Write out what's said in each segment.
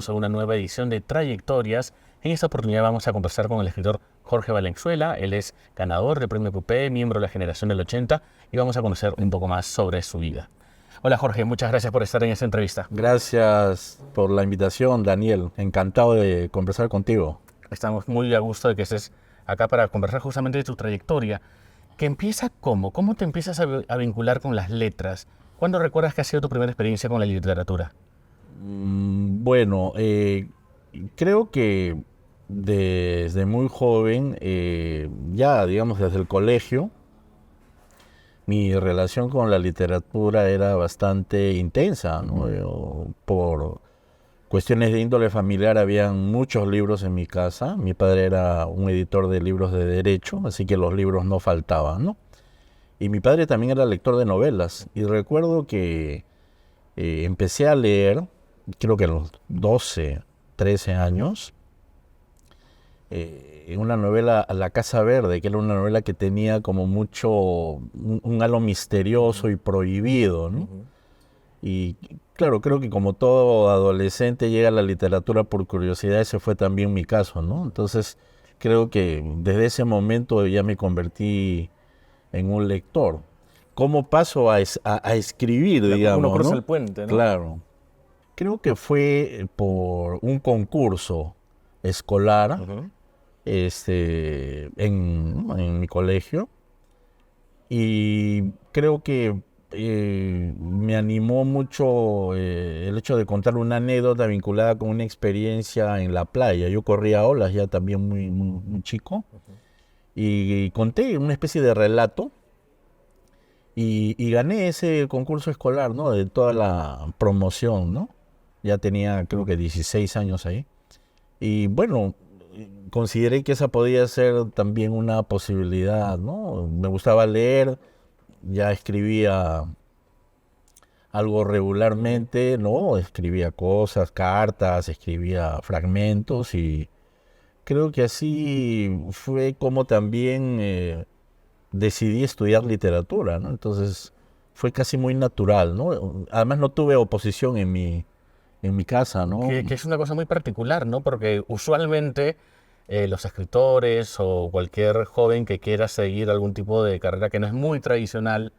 bienvenidos a una nueva edición de Trayectorias. En esta oportunidad vamos a conversar con el escritor Jorge Valenzuela. Él es ganador del Premio Coupé, miembro de la generación del 80, y vamos a conocer un poco más sobre su vida. Hola Jorge, muchas gracias por estar en esta entrevista. Gracias por la invitación, Daniel. Encantado de conversar contigo. Estamos muy a gusto de que estés acá para conversar justamente de tu trayectoria, que empieza ¿cómo? ¿Cómo te empiezas a vincular con las letras? ¿Cuándo recuerdas que ha sido tu primera experiencia con la literatura? Bueno, creo que desde muy joven, ya digamos desde el colegio, mi relación con la literatura era bastante intensa, ¿no? Por cuestiones de índole familiar habían muchos libros en mi casa. Mi padre era un editor de libros de derecho, así que los libros no faltaban, ¿no? Y mi padre también era lector de novelas. Y recuerdo que empecé a leer, creo que a los 12, 13 años, en una novela La Casa Verde, que era una novela que tenía como mucho, un halo misterioso y prohibido, ¿no? Y claro, creo que como todo adolescente llega a la literatura por curiosidad, ese fue también mi caso, ¿no? Entonces creo que desde ese momento ya me convertí en un lector. ¿Cómo paso a escribir, digamos, Uno cruza ¿no? el puente, ¿no? Claro. Creo que fue por un concurso escolar en mi colegio, y creo que me animó mucho el hecho de contar una anécdota vinculada con una experiencia en la playa. Yo corría olas ya también muy chico, y conté una especie de relato y gané ese concurso escolar, ¿no? De toda la promoción, ¿no? Ya tenía creo que 16 años ahí. Y bueno, consideré que esa podía ser también una posibilidad, ¿no? Me gustaba leer, ya escribía algo regularmente, ¿no? Escribía cosas, cartas, escribía fragmentos, y creo que así fue como también decidí estudiar literatura, ¿no? Entonces fue casi muy natural, ¿no? Además no tuve oposición en mi casa, ¿no? Que es una cosa muy particular, ¿no? Porque usualmente los escritores o cualquier joven que quiera seguir algún tipo de carrera que no es muy tradicional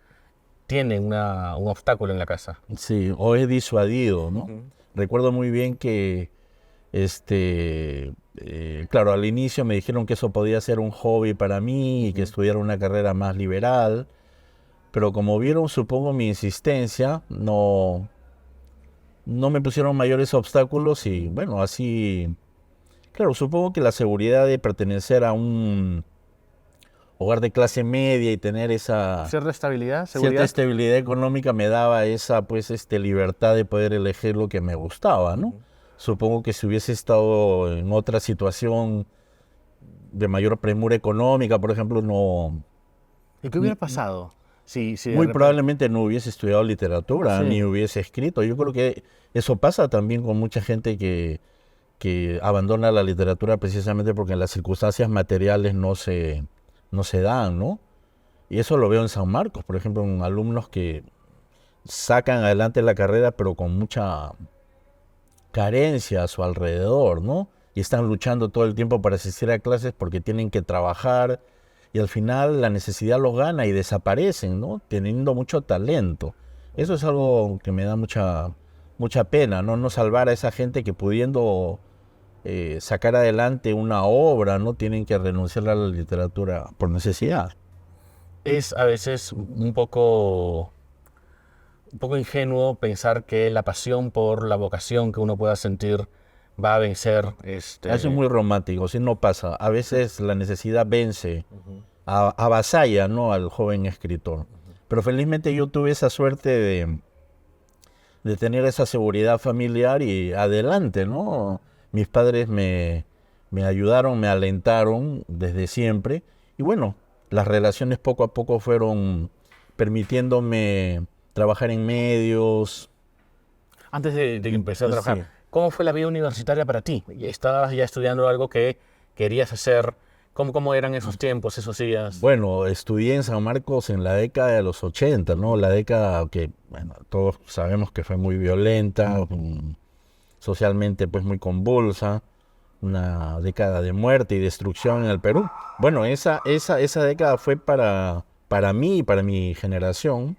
tiene un obstáculo en la casa. Sí, o he disuadido, ¿no? Ujú. Recuerdo muy bien que, claro, al inicio me dijeron que eso podía ser un hobby para mí y que estudiara una carrera más liberal, pero como vieron, supongo, mi insistencia, no me pusieron mayores obstáculos y bueno, así, claro, supongo que la seguridad de pertenecer a un hogar de clase media y tener esa ¿Cierta estabilidad, cierta seguridad? estabilidad económica me daba esa, pues, libertad de poder elegir lo que me gustaba, ¿no? Supongo que si hubiese estado en otra situación de mayor premura económica, por ejemplo, ¿Y qué hubiera pasado si de muy repente... probablemente no hubiese estudiado literatura, Sí. ni hubiese escrito. Yo creo que eso pasa también con mucha gente que abandona la literatura precisamente porque las circunstancias materiales no se dan, ¿no? Y eso lo veo en San Marcos, por ejemplo, en alumnos que sacan adelante la carrera pero con mucha carencia a su alrededor, ¿no? Y están luchando todo el tiempo para asistir a clases porque tienen que trabajar, y al final la necesidad los gana y desaparecen, ¿no? Teniendo mucho talento. Eso es algo que me da mucha pena, ¿no? No salvar a esa gente que, pudiendo sacar adelante una obra, no tienen que renunciar a la literatura por necesidad. Es a veces un poco ingenuo pensar que la pasión por la vocación que uno pueda sentir va a vencer Eso es muy romántico, si no pasa. A veces la necesidad vence, avasalla, ¿no?, al joven escritor. Pero felizmente yo tuve esa suerte de tener esa seguridad familiar y adelante, ¿no? Mis padres me ayudaron, me alentaron desde siempre. Y bueno, las relaciones poco a poco fueron permitiéndome trabajar en medios. antes de que empecé a Sí. trabajar. ¿Cómo fue la vida universitaria para ti? ¿Estabas ya estudiando algo que querías hacer? ¿Cómo eran esos tiempos, esos días? Bueno, estudié en San Marcos en la década de los 80, ¿no? La década que, bueno, todos sabemos que fue muy violenta, socialmente pues muy convulsa, una década de muerte y destrucción en el Perú. Bueno, esa década fue para mí y para mi generación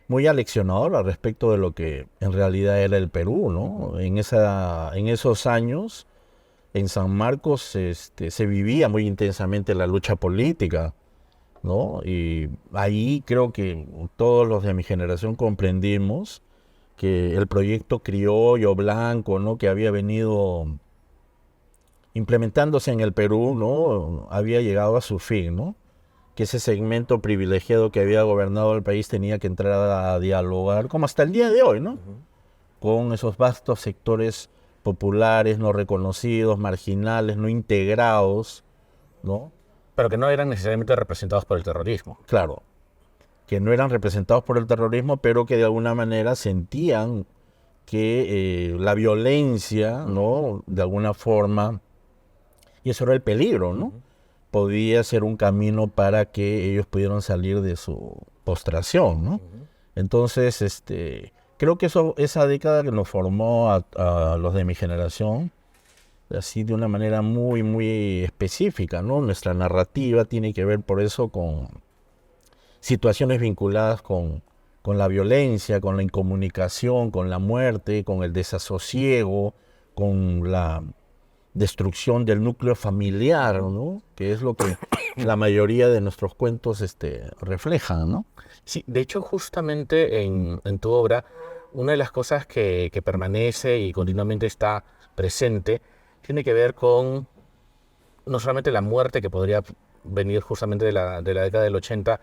muy aleccionadora respecto de lo que en realidad era el Perú, ¿no? En esos años, en San Marcos, se vivía muy intensamente la lucha política, ¿no? Y ahí creo que todos los de mi generación comprendimos que el proyecto criollo blanco, ¿no?, que había venido implementándose en el Perú, ¿no?, había llegado a su fin, ¿no? Que ese segmento privilegiado que había gobernado el país tenía que entrar a dialogar, como hasta el día de hoy, ¿no?, con esos vastos sectores populares, no reconocidos, marginales, no integrados, ¿no? Pero que no eran necesariamente representados por el terrorismo. Claro, que no eran representados por el terrorismo, pero que de alguna manera sentían que la violencia, ¿no?, de alguna forma, y eso era el peligro, ¿no?, podía ser un camino para que ellos pudieran salir de su postración, ¿no? Entonces, creo que esa década que nos formó a los de mi generación, así de una manera muy, muy específica, ¿no? Nuestra narrativa tiene que ver por eso con situaciones vinculadas con la violencia, con la incomunicación, con la muerte, con el desasosiego, con la destrucción del núcleo familiar, ¿no?, que es lo que la mayoría de nuestros cuentos reflejan, ¿no? Sí, de hecho, justamente en tu obra, una de las cosas que permanece y continuamente está presente tiene que ver con no solamente la muerte que podría venir justamente de la década del 80,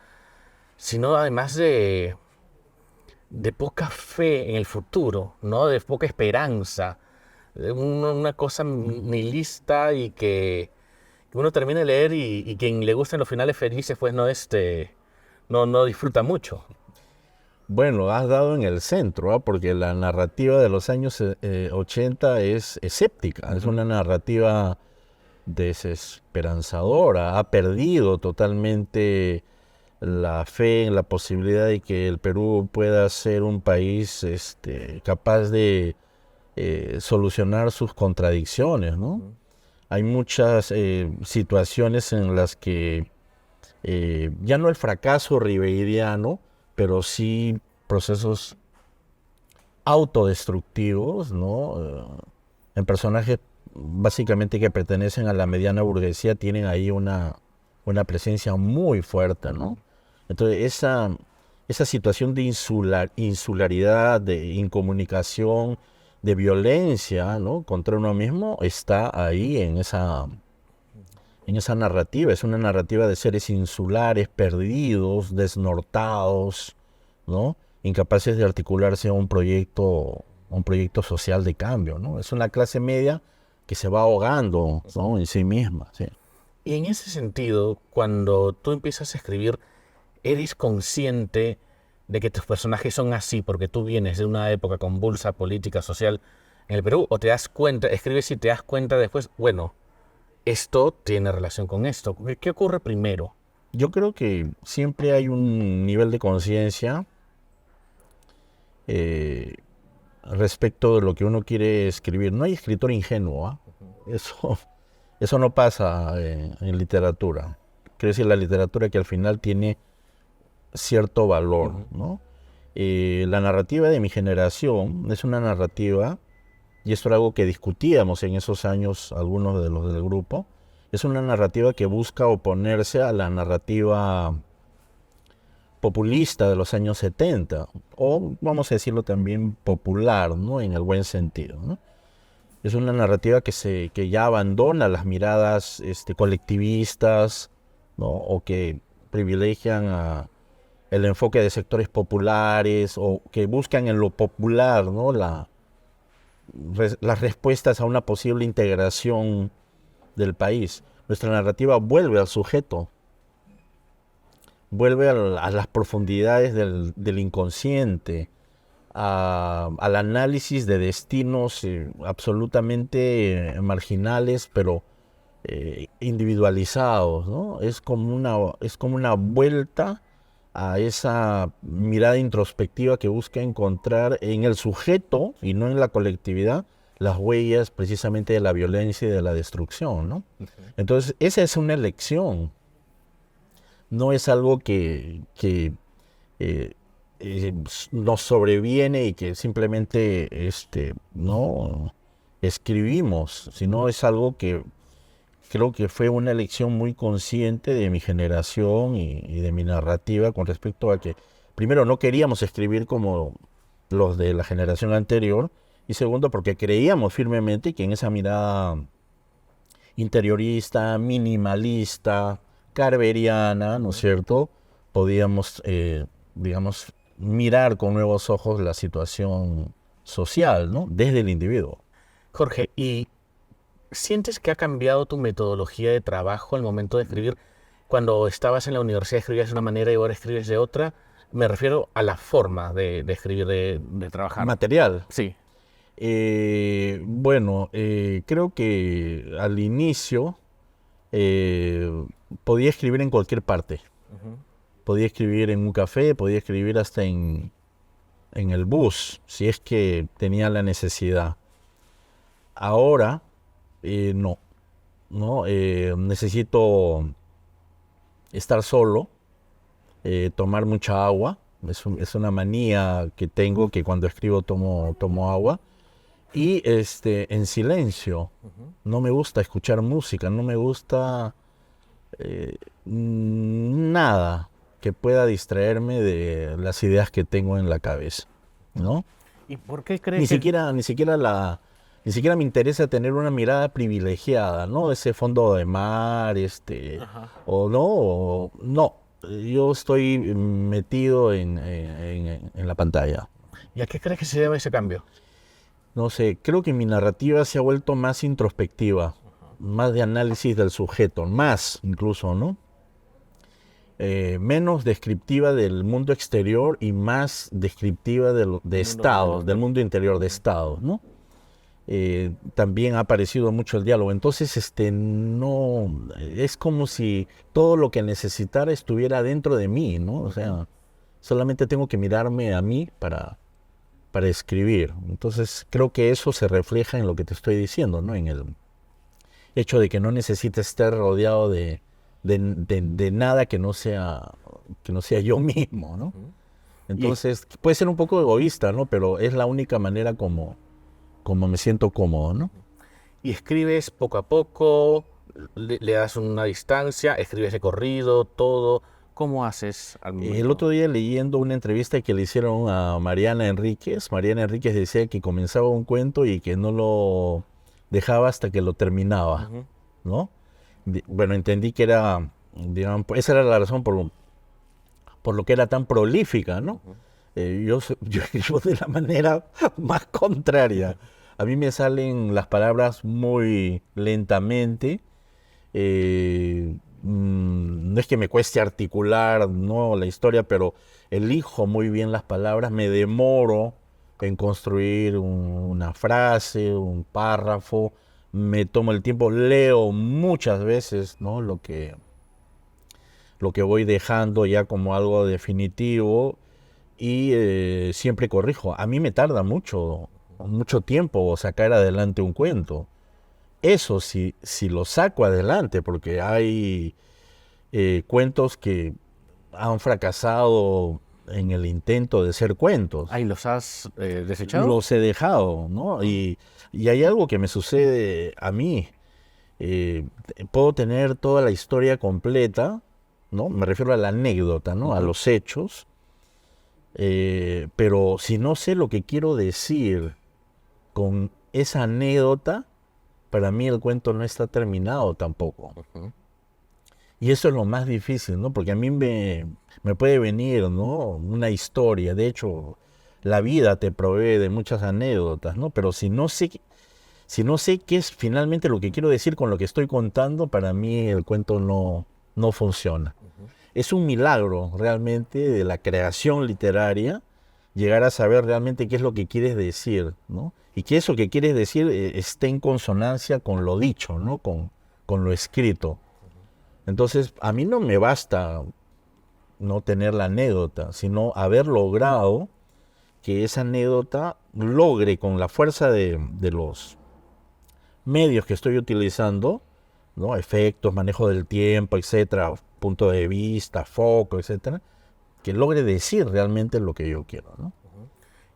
sino además de poca fe en el futuro, ¿no? De poca esperanza, de una cosa nihilista y que uno termina de leer y quien le gustan los finales felices, pues no disfruta mucho. Bueno, has dado en el centro, ¿ah? Porque la narrativa de los años 80 es escéptica, es una narrativa desesperanzadora, ha perdido totalmente la fe en la posibilidad de que el Perú pueda ser un país capaz de solucionar sus contradicciones, ¿no? Hay muchas situaciones en las que ya no el fracaso ribeiriano, pero sí procesos autodestructivos, ¿no? En personajes básicamente que pertenecen a la mediana burguesía tienen ahí una presencia muy fuerte, ¿no? Entonces esa situación de insularidad, de incomunicación, de violencia, ¿no?, contra uno mismo está ahí en esa narrativa. Es una narrativa de seres insulares, perdidos, desnortados, ¿no?, incapaces de articularse a un proyecto social de cambio, ¿no? Es una clase media que se va ahogando, ¿no?, en sí misma, sí. Y en ese sentido, cuando tú empiezas a escribir, ¿eres consciente de que tus personajes son así porque tú vienes de una época convulsa política, social en el Perú? ¿O te das cuenta, escribes y te das cuenta después, bueno, esto tiene relación con esto? ¿Qué ocurre primero? Yo creo que siempre hay un nivel de conciencia respecto de lo que uno quiere escribir. No hay escritor ingenuo, ¿ah? Eso no pasa en literatura. Quiero decir, la literatura que al final tiene cierto valor, ¿no? La narrativa de mi generación es una narrativa, y esto era algo que discutíamos en esos años algunos de los del grupo, es una narrativa que busca oponerse a la narrativa populista de los años 70, o vamos a decirlo también popular, ¿no?, en el buen sentido, ¿no? Es una narrativa que ya abandona las miradas colectivistas, ¿no?, o que privilegian el enfoque de sectores populares, o que buscan en lo popular, ¿no?, las respuestas a una posible integración del país. Nuestra narrativa vuelve al sujeto, vuelve a las profundidades del inconsciente, al análisis de destinos absolutamente marginales, pero individualizados, ¿no? Es como una vuelta a esa mirada introspectiva que busca encontrar en el sujeto y no en la colectividad las huellas precisamente de la violencia y de la destrucción, ¿no? Entonces, esa es una elección, no es algo que nos sobreviene y que simplemente no escribimos, sino es algo que creo que fue una elección muy consciente de mi generación y de mi narrativa con respecto a que, primero, no queríamos escribir como los de la generación anterior, y segundo, porque creíamos firmemente que en esa mirada interiorista, minimalista, carveriana, ¿no es cierto?, podíamos, digamos, mirar con nuevos ojos la situación social, ¿no?, desde el individuo. Jorge, ¿y sientes que ha cambiado tu metodología de trabajo al momento de escribir? Cuando estabas en la universidad escribías de una manera y ahora escribes de otra. Me refiero a la forma de escribir, de trabajar. Material. Sí. Bueno, creo que al inicio podía escribir en cualquier parte. Podía escribir en un café, podía escribir hasta en el bus, si es que tenía la necesidad. Ahora, no. Necesito estar solo, tomar mucha agua. Es una manía que tengo, que cuando escribo tomo agua. Y en silencio. No me gusta escuchar música, no me gusta nada que pueda distraerme de las ideas que tengo en la cabeza, ¿no? ¿Y por qué crees que...? Ni siquiera me interesa tener una mirada privilegiada, ¿no? Ese fondo de mar, no. Yo estoy metido en la pantalla. ¿Y a qué crees que se debe ese cambio? No sé, creo que mi narrativa se ha vuelto más introspectiva, más de análisis del sujeto, más incluso, ¿no? Menos descriptiva del mundo exterior y más descriptiva de estados, del mundo interior, de estados, ¿no? También ha aparecido mucho el diálogo. Entonces, no, es como si todo lo que necesitara estuviera dentro de mí, ¿no? O sea, solamente tengo que mirarme a mí para escribir. Entonces, creo que eso se refleja en lo que te estoy diciendo, ¿no? En el hecho de que no necesites estar rodeado de nada que no sea yo mismo, ¿no? Entonces, puede ser un poco egoísta, ¿no? Pero es la única manera como me siento cómodo, ¿no? Y escribes poco a poco, le das una distancia, escribes de corrido, todo. ¿Cómo haces al momento? El otro día leyendo una entrevista que le hicieron a Mariana Enríquez decía que comenzaba un cuento y que no lo dejaba hasta que lo terminaba, ¿no? Bueno, entendí que era, digamos, esa era la razón por lo que era tan prolífica, ¿no? Yo escribo de la manera más contraria. A mí me salen las palabras muy lentamente. No es que me cueste articular, ¿no?, la historia, pero elijo muy bien las palabras, me demoro en construir una frase, un párrafo, me tomo el tiempo, leo muchas veces, ¿no?, lo que voy dejando ya como algo definitivo y siempre corrijo. A mí me tarda mucho tiempo sacar adelante un cuento. Eso si lo saco adelante, porque hay cuentos que han fracasado en el intento de ser cuentos. ¿Ahí los has desechado? Los he dejado, ¿no? Y hay algo que me sucede a mí. Puedo tener toda la historia completa, ¿no? Me refiero a la anécdota, ¿no? A los hechos. Pero si no sé lo que quiero decir con esa anécdota, para mí el cuento no está terminado tampoco. Y eso es lo más difícil, ¿no? Porque a mí me puede venir, ¿no?, una historia. De hecho, la vida te provee de muchas anécdotas, ¿no? Pero si no sé qué es finalmente lo que quiero decir con lo que estoy contando, para mí el cuento no funciona. Es un milagro realmente de la creación literaria llegar a saber realmente qué es lo que quieres decir, ¿no? Y que eso que quieres decir esté en consonancia con lo dicho, ¿no? Con lo escrito. Entonces, a mí no me basta no tener la anécdota, sino haber logrado que esa anécdota logre con la fuerza de los medios que estoy utilizando, ¿no? Efectos, manejo del tiempo, etcétera, punto de vista, foco, etcétera, que logre decir realmente lo que yo quiero, ¿no?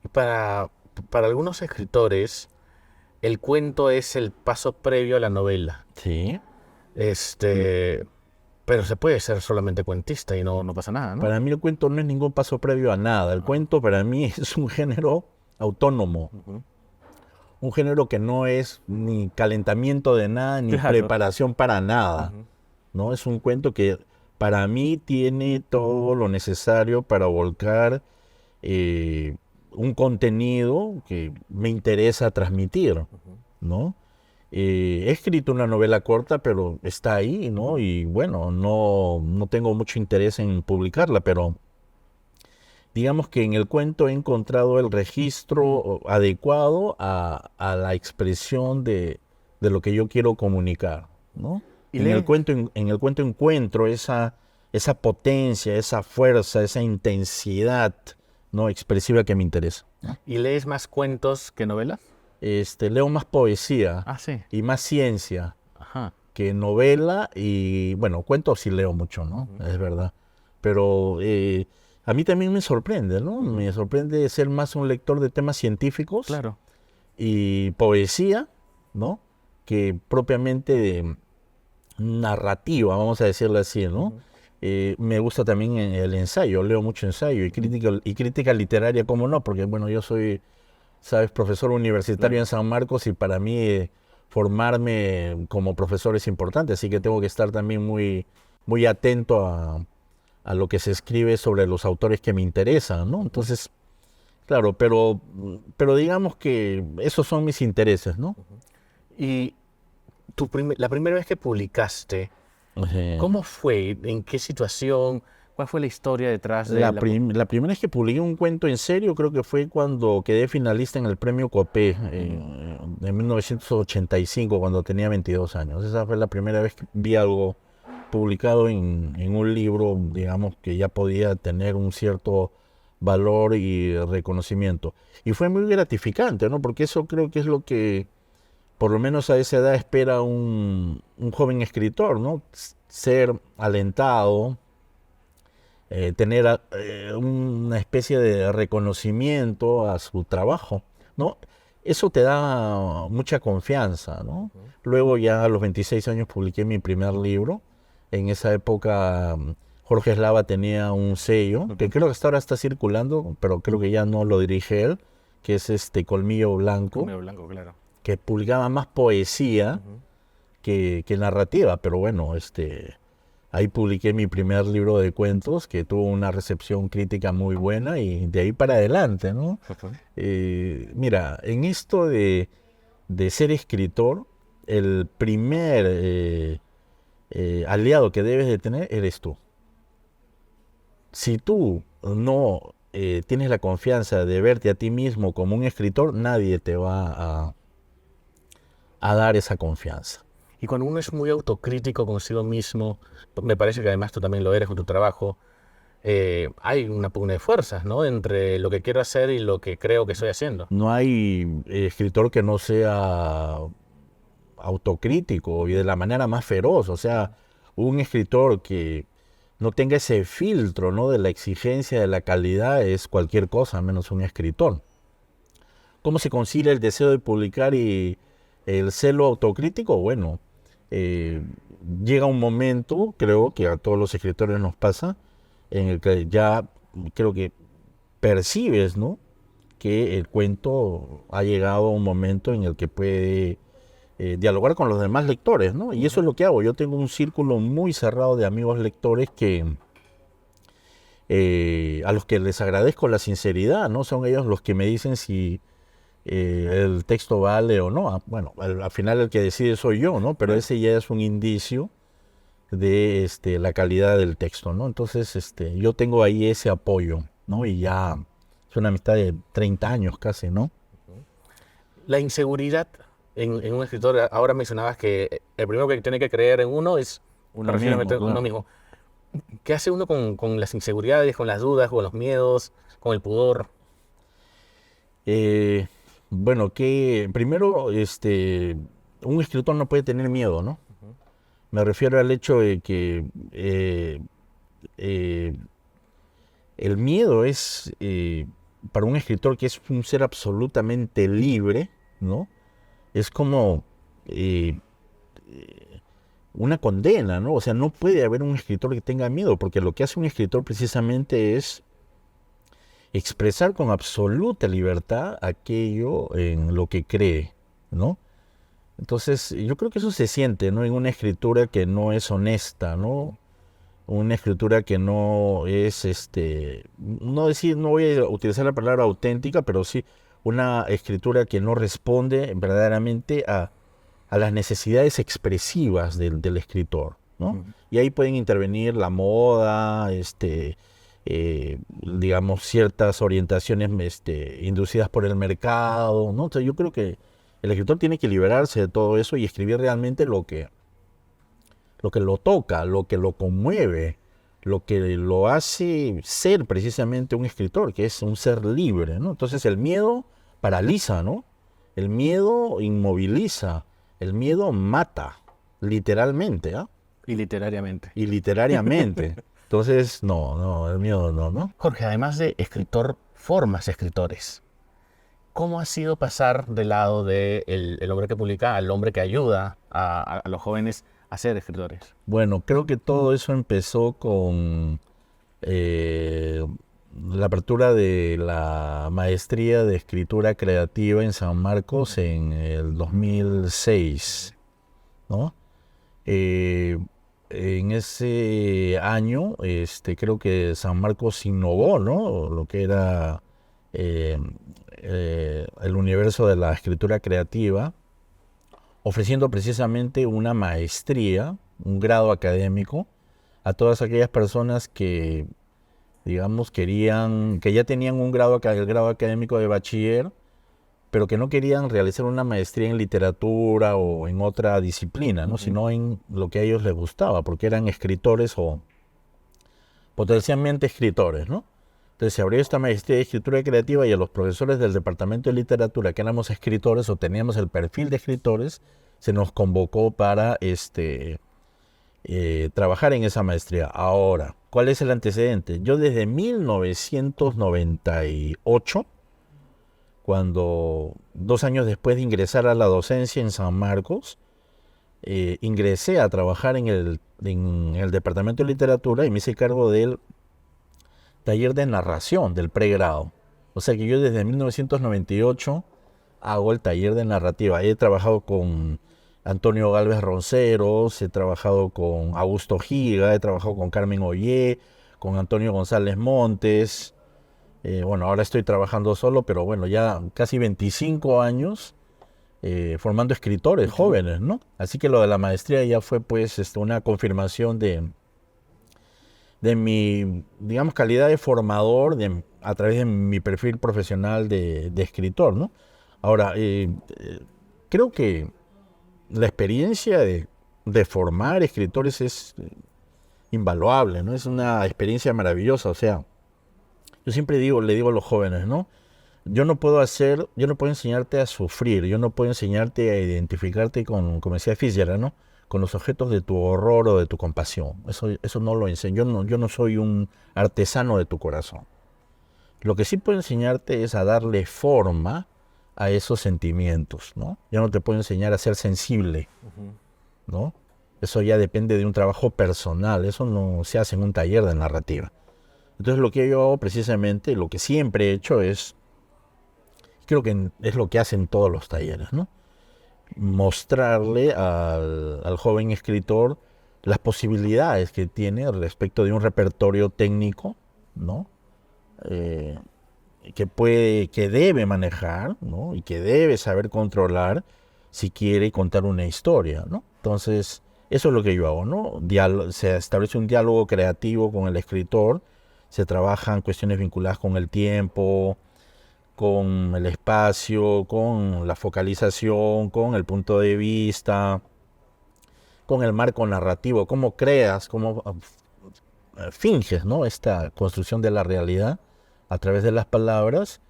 Y para algunos escritores, el cuento es el paso previo a la novela. Sí. Pero se puede ser solamente cuentista y no pasa nada, ¿no? Para mí el cuento no es ningún paso previo a nada. El cuento para mí es un género autónomo. Un género que no es ni calentamiento de nada, ni Claro. preparación para nada. ¿No? Es un cuento que para mí tiene todo lo necesario para volcar un contenido que me interesa transmitir, ¿no? He escrito una novela corta, pero está ahí, ¿no? Y bueno, no tengo mucho interés en publicarla, pero digamos que en el cuento he encontrado el registro adecuado a la expresión de lo que yo quiero comunicar, ¿no? ¿Y En el cuento encuentro esa potencia, esa fuerza, esa intensidad, ¿no? expresiva que me interesa. ¿Y lees más cuentos que novelas? Leo más poesía Sí. y más ciencia Ajá. que novela y, bueno, cuentos sí leo mucho, ¿no? Es verdad. Pero a mí también me sorprende, ¿no? Me sorprende ser más un lector de temas científicos Claro. y poesía, ¿no? Que propiamente de narrativa, vamos a decirlo así, ¿no? Me gusta también el ensayo, leo mucho ensayo y crítica literaria, ¿cómo no? Porque, bueno, yo soy, sabes, profesor universitario en San Marcos y para mí formarme como profesor es importante, así que tengo que estar también muy, muy atento a lo que se escribe sobre los autores que me interesan, ¿no? Entonces, claro, pero digamos que esos son mis intereses, ¿no? Y la primera vez que publicaste, ¿cómo fue? ¿En qué situación? ¿Cuál fue la historia detrás de La primera vez que publiqué un cuento en serio creo que fue cuando quedé finalista en el premio Copé en 1985, cuando tenía 22 años. Esa fue la primera vez que vi algo publicado en un libro, digamos, que ya podía tener un cierto valor y reconocimiento. Y fue muy gratificante, ¿no? Porque eso creo que es lo que, por lo menos a esa edad, espera un joven escritor, ¿no? Ser alentado, tener una especie de reconocimiento a su trabajo, ¿no? Eso te da mucha confianza, ¿no? Luego ya a los 26 años publiqué mi primer libro. En esa época Jorge Eslava tenía un sello, que creo que hasta ahora está circulando, pero creo que ya no lo dirige él, que es Colmillo Blanco, claro. que publicaba más poesía que narrativa, pero bueno, ahí publiqué mi primer libro de cuentos que tuvo una recepción crítica muy buena y de ahí para adelante, ¿no? Mira, en esto de ser escritor, el primer aliado que debes de tener eres tú. Si tú no tienes la confianza de verte a ti mismo como un escritor, nadie te va a dar esa confianza. Y cuando uno es muy autocrítico consigo mismo, me parece que además tú también lo eres con tu trabajo, hay una pugna de fuerzas, ¿no? Entre lo que quiero hacer y lo que creo que estoy haciendo. No hay escritor que no sea autocrítico y de la manera más feroz. O sea, un escritor que no tenga ese filtro, ¿no? de la exigencia, de la calidad, es cualquier cosa menos un escritor. ¿Cómo se concilia el deseo de publicar y el celo autocrítico? Bueno, llega un momento, creo que a todos los escritores nos pasa, en el que ya creo que percibes, ¿no? que el cuento ha llegado a un momento en el que puede dialogar con los demás lectores, ¿no? Y eso es lo que hago. Yo tengo un círculo muy cerrado de amigos lectores que a los que les agradezco la sinceridad, ¿no? Son ellos los que me dicen si el texto vale o no. Bueno, al final el que decide soy yo, ¿no? Pero ese ya es un indicio de la calidad del texto, ¿no? Entonces, yo tengo ahí ese apoyo, ¿no? Y ya es una amistad de 30 años casi, ¿no? La inseguridad en un escritor, ahora mencionabas que el primero que tiene que creer en uno es Uno mismo, uno claro. mismo. ¿Qué hace uno con las inseguridades, con las dudas, con los miedos, con el pudor? Eh, bueno, que primero, un escritor no puede tener miedo, ¿no? Ujú. Me refiero al hecho de que eh, el miedo es, para un escritor que es un ser absolutamente libre, ¿no? Es como eh, una condena, ¿no? O sea, no puede haber un escritor que tenga miedo, porque lo que hace un escritor precisamente es expresar con absoluta libertad aquello en lo que cree, ¿no? Entonces, yo creo que eso se siente, ¿no? En una escritura que no es honesta, ¿no? Una escritura que no es, no voy a utilizar la palabra auténtica, pero sí una escritura que no responde verdaderamente a las necesidades expresivas del escritor, ¿no? Ujú. Y ahí pueden intervenir la moda, digamos, ciertas orientaciones inducidas por el mercado, ¿no? Entonces yo creo que el escritor tiene que liberarse de todo eso y escribir realmente lo que lo toca, lo que lo conmueve, lo que lo hace ser precisamente un escritor, que es un ser libre, ¿no? Entonces el miedo paraliza, ¿no? El miedo inmoviliza, el miedo mata, literalmente, ¿ah? Y literariamente. Y literariamente. Entonces, no, el miedo no, ¿no? Jorge, además de escritor, formas escritores. ¿Cómo ha sido pasar del lado de el hombre que publica al hombre que ayuda a los jóvenes a ser escritores? Bueno, creo que todo eso empezó con eh, la apertura de la maestría de escritura creativa en San Marcos en el 2006, ¿no? Eh, en ese año, creo que San Marcos innovó, ¿no? Lo que era eh, el universo de la escritura creativa, ofreciendo precisamente una maestría, un grado académico, a todas aquellas personas que, digamos, que ya tenían el grado académico de bachiller, pero que no querían realizar una maestría en literatura o en otra disciplina, ¿no? Ujú. Sino en lo que a ellos les gustaba, porque eran escritores o potencialmente escritores, ¿no? Entonces se abrió esta maestría de escritura creativa y a los profesores del departamento de literatura que éramos escritores o teníamos el perfil de escritores, se nos convocó para trabajar en esa maestría. Ahora, ¿cuál es el antecedente? Yo desde 1998, cuando 2 años después de ingresar a la docencia en San Marcos, ingresé a trabajar en el departamento de literatura y me hice cargo del taller de narración del pregrado. O sea que yo desde 1998 hago el taller de narrativa. He trabajado con Antonio Galvez Ronceros, he trabajado con Augusto Giga, he trabajado con Carmen Ollé, con Antonio González Montes. Bueno, ahora estoy trabajando solo, pero bueno, ya casi 25 años formando escritores Ujú. jóvenes, ¿no? Así que lo de la maestría ya fue pues una confirmación de mi, digamos, calidad de formador a través de mi perfil profesional de escritor, ¿no? Ahora, creo que la experiencia de formar escritores es invaluable, ¿no? Es una experiencia maravillosa, o sea, yo siempre le digo a los jóvenes, ¿no? Yo no puedo enseñarte a sufrir, yo no puedo enseñarte a identificarte con, como decía Fitzgerald, ¿no? Con los objetos de tu horror o de tu compasión. Eso no lo enseño. Yo no soy un artesano de tu corazón. Lo que sí puedo enseñarte es a darle forma a esos sentimientos, ¿no? Yo no te puedo enseñar a ser sensible, Ujú. ¿no? Eso ya depende de un trabajo personal, eso no se hace en un taller de narrativa. Entonces lo que yo hago precisamente, lo que siempre he hecho es, creo que es lo que hacen todos los talleres, ¿no? Mostrarle al joven escritor las posibilidades que tiene respecto de un repertorio técnico, ¿no? Eh, que debe manejar, ¿no? Y que debe saber controlar si quiere contar una historia, ¿no? Entonces, eso es lo que yo hago, ¿no? Se establece un diálogo creativo con el escritor, se trabajan cuestiones vinculadas con el tiempo, con el espacio, con la focalización, con el punto de vista, con el marco narrativo, cómo creas, cómo finges, ¿no? Esta construcción de la realidad a través de las palabras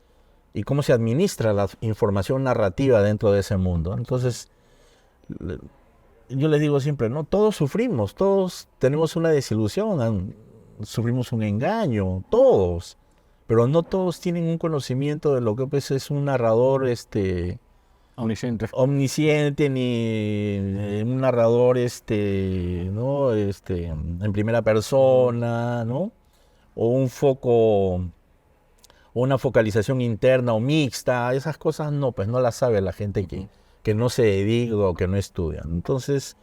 y cómo se administra la información narrativa dentro de ese mundo. Entonces, yo les digo siempre, ¿no? Todos sufrimos, todos tenemos una desilusión, sufrimos un engaño, todos, pero no todos tienen un conocimiento de lo que pues, es un narrador omnisciente, ni un narrador ¿no? En primera persona, ¿no? O un foco, o una focalización interna o mixta, esas cosas no, pues no las sabe la gente que no se dedica o que no estudia. Entonces,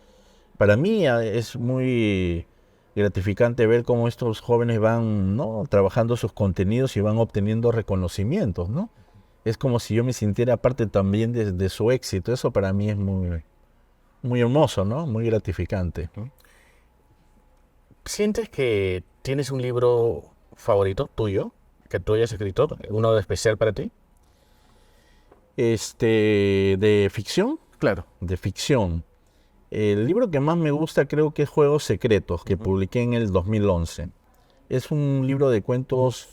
para mí es muy gratificante ver cómo estos jóvenes van, ¿no? Trabajando sus contenidos y van obteniendo reconocimientos, ¿no? Es como si yo me sintiera parte también de su éxito. Eso para mí es muy, muy hermoso, ¿no? Muy gratificante, ¿no? ¿Sientes que tienes un libro favorito tuyo, que tú hayas escrito, uno de especial para ti? De ficción. Claro. De ficción. El libro que más me gusta creo que es Juegos Secretos, que publiqué en el 2011. Es un libro de cuentos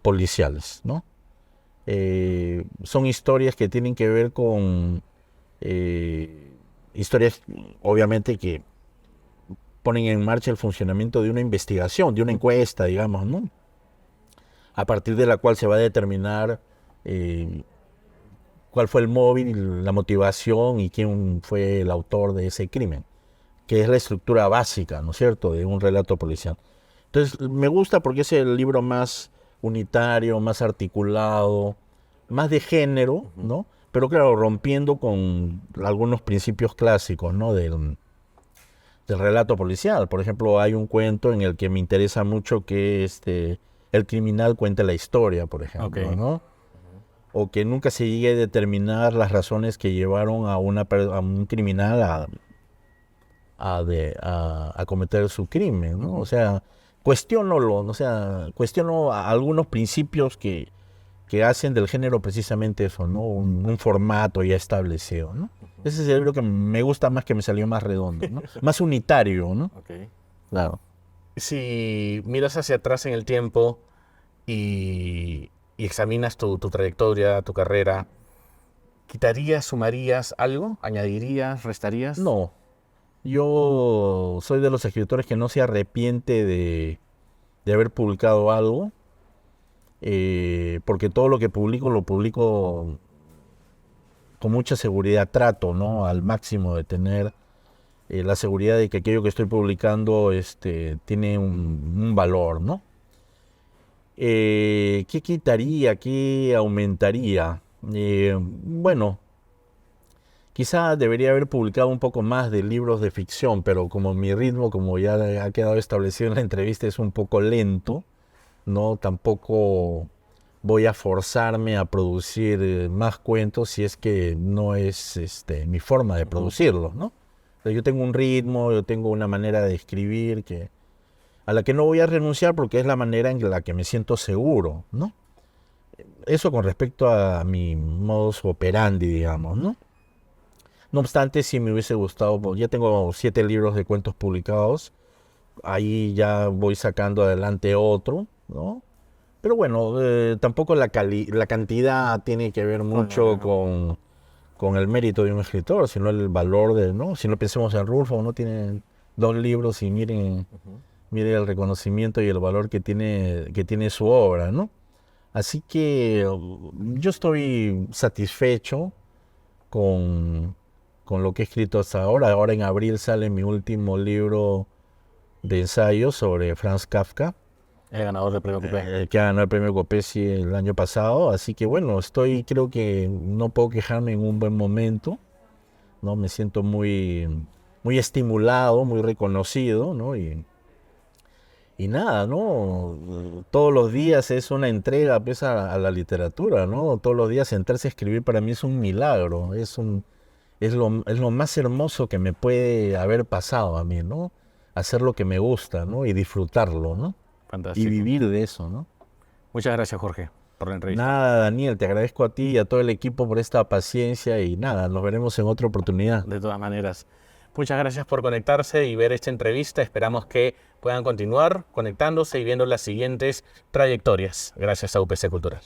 policiales, ¿no? Son historias que tienen que ver con historias, obviamente, que ponen en marcha el funcionamiento de una investigación, de una encuesta, digamos, ¿no? A partir de la cual se va a determinar cuál fue el móvil, la motivación y quién fue el autor de ese crimen, que es la estructura básica, ¿no es cierto?, de un relato policial. Entonces, me gusta porque es el libro más unitario, más articulado, más de género, ¿no? Pero claro, rompiendo con algunos principios clásicos, ¿no? del relato policial. Por ejemplo, hay un cuento en el que me interesa mucho que el criminal cuente la historia, por ejemplo, ¿no? O que nunca se llegue a determinar las razones que llevaron a un criminal a cometer su crimen, ¿no? O sea, cuestiono algunos principios que hacen del género precisamente eso, ¿no? Un formato ya establecido, ¿no? Ese es el libro que me gusta más, que me salió más redondo, ¿no? Más unitario, ¿no? Claro. Si miras hacia atrás en el tiempo y examinas tu trayectoria, tu carrera, ¿quitarías, sumarías algo? ¿Añadirías, restarías? No. Yo soy de los escritores que no se arrepiente de haber publicado algo, porque todo lo que publico lo publico con mucha seguridad. Trato, ¿no?, al máximo de tener la seguridad de que aquello que estoy publicando tiene un valor, ¿no? ¿Qué quitaría? ¿Qué aumentaría? Bueno, quizá debería haber publicado un poco más de libros de ficción, pero como mi ritmo, como ya ha quedado establecido en la entrevista, es un poco lento, ¿no? Tampoco voy a forzarme a producir más cuentos si es que no es mi forma de producirlos, ¿no? O sea, yo tengo un ritmo, yo tengo una manera de escribir a la que no voy a renunciar porque es la manera en la que me siento seguro, ¿no? Eso con respecto a mi modus operandi, digamos, ¿no? No obstante, si me hubiese gustado, pues, ya tengo 7 libros de cuentos publicados, ahí ya voy sacando adelante otro, ¿no? Pero bueno, tampoco la cantidad tiene que ver mucho con el mérito de un escritor, sino el valor ¿no? Si no pensemos en Rulfo, ¿no? Tiene 2 libros y miren el reconocimiento y el valor que tiene su obra, ¿no? Así que yo estoy satisfecho con lo que he escrito hasta ahora. Ahora en abril sale mi último libro de ensayos sobre Franz Kafka. El ganador del premio Copé. Que ganó el premio Copesi el año pasado. Así que bueno, creo que no puedo quejarme en un buen momento, ¿no? Me siento muy, muy estimulado, muy reconocido, ¿no? Y nada, ¿no? Todos los días es una entrega pues, a la literatura, ¿no? Todos los días sentarse a escribir para mí es un milagro, es lo más hermoso que me puede haber pasado a mí, ¿no? Hacer lo que me gusta, ¿no? Y disfrutarlo, ¿no? Fantástico. Y vivir de eso, ¿no? Muchas gracias, Jorge, por la entrevista. Nada, Daniel, te agradezco a ti y a todo el equipo por esta paciencia y nada, nos veremos en otra oportunidad. De todas maneras. Muchas gracias por conectarse y ver esta entrevista. Esperamos que puedan continuar conectándose y viendo las siguientes trayectorias. Gracias a UPC Cultural.